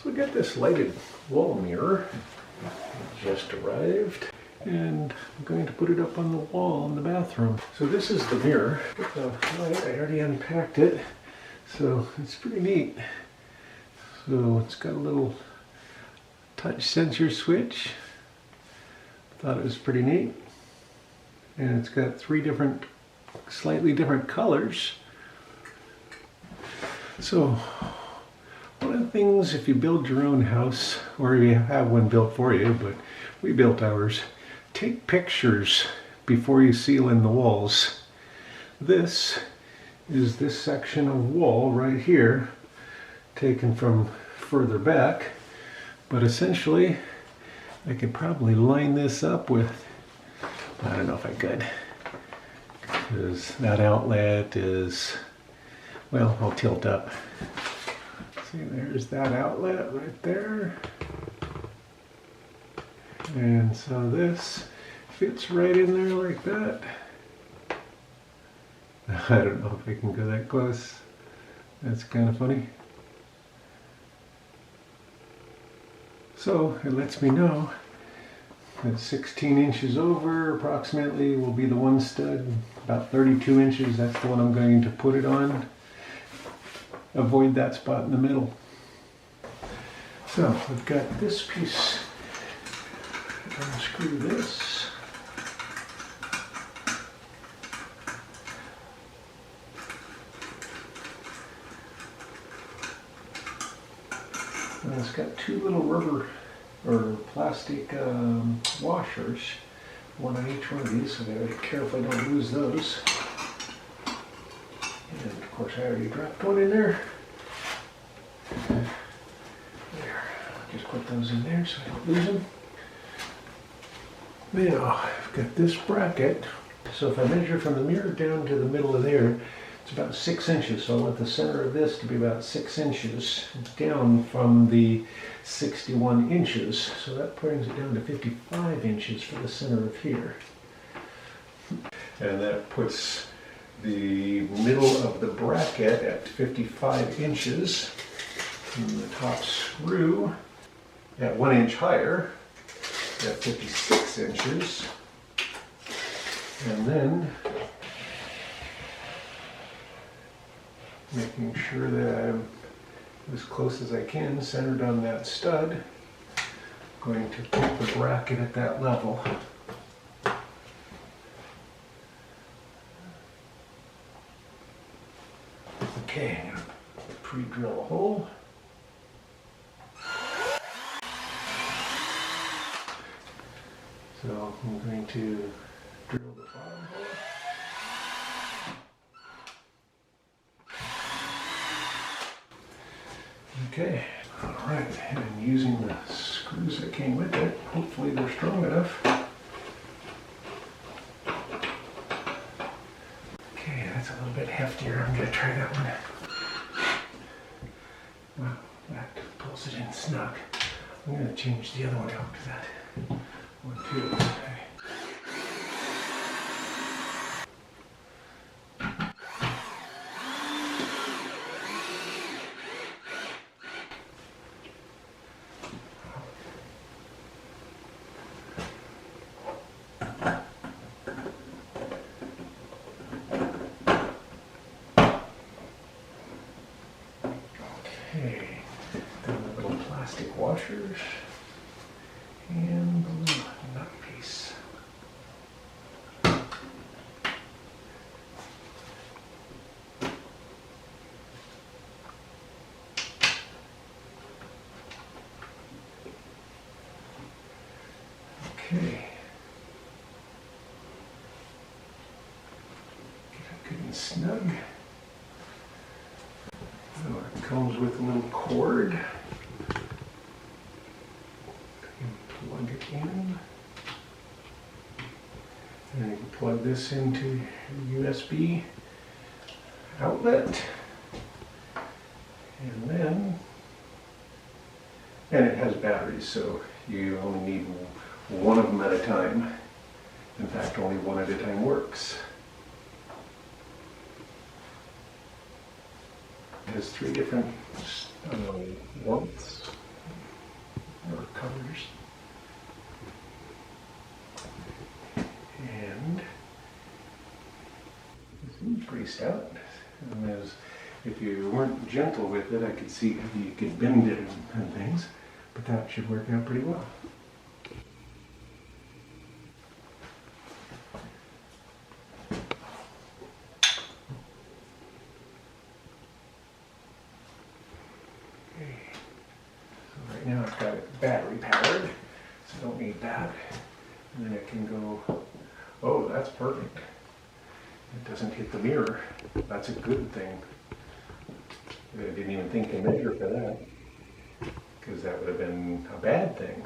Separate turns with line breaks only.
So we got this lighted wall mirror, it just arrived, and I'm going to put it up on the wall in the bathroom. So this is the mirror. The light, I already unpacked it, so it's pretty neat. So it's got a little touch sensor switch. Thought it was pretty neat. And it's got 3 different, slightly different colors. So one of the things, if you build your own house, or you have one built for you, but we built ours, take pictures before you seal in the walls. This is this section of wall right here, taken from further back, but essentially I could probably line this up with, I don't know if I could, because that outlet is, well, I'll tilt up. See, there's that outlet right there. And so this fits right in there like that. I don't know if I can go that close. That's kind of funny. So it lets me know that 16 inches over approximately will be the one stud. About 32 inches, that's the one I'm going to put it on. Avoid that spot in the middle. So we've got this piece. Unscrew this. And it's got 2 little rubber or plastic washers, one on each one of these, so I gotta be careful I don't lose those. And of course I already dropped one in there. There. Just put those in there so I don't lose them. Now I've got this bracket. So if I measure from the mirror down to the middle of there, it's about 6 inches. So I want the center of this to be about 6 inches down from the 61 inches. So that brings it down to 55 inches for the center of here. And that puts the middle of the bracket at 55 inches. And the top screw at 1 inch higher at 56 inches. And then making sure that I'm as close as I can centered on that stud. I'm going to put the bracket at that level. Okay, I'm going to pre-drill a hole. So I'm going to drill the bottom hole. Okay, all right, and using the screws that came with it, hopefully they're strong enough. Okay, that's a little bit heftier. I'm gonna try that one. Wow, that pulls it in snug. I'm gonna change the other one out to that one too. Okay. Okay, then the little plastic washers and the little nut piece. Okay. Get it good and snug. So it comes with a little cord. Plug it in. And you can plug this into your USB outlet. And it has batteries, so you only need one of them at a time. In fact, only one at a time works. It has 3 different warmths. or covers. And it seems pretty stout. And if you weren't gentle with it, I could see how you could bend it and things, but that should work out pretty well. Okay. So right now I've got it battery powered, so I don't need that. And then it can go, oh, that's perfect. It doesn't hit the mirror. That's a good thing. I didn't even think to measure for that, because that would have been a bad thing.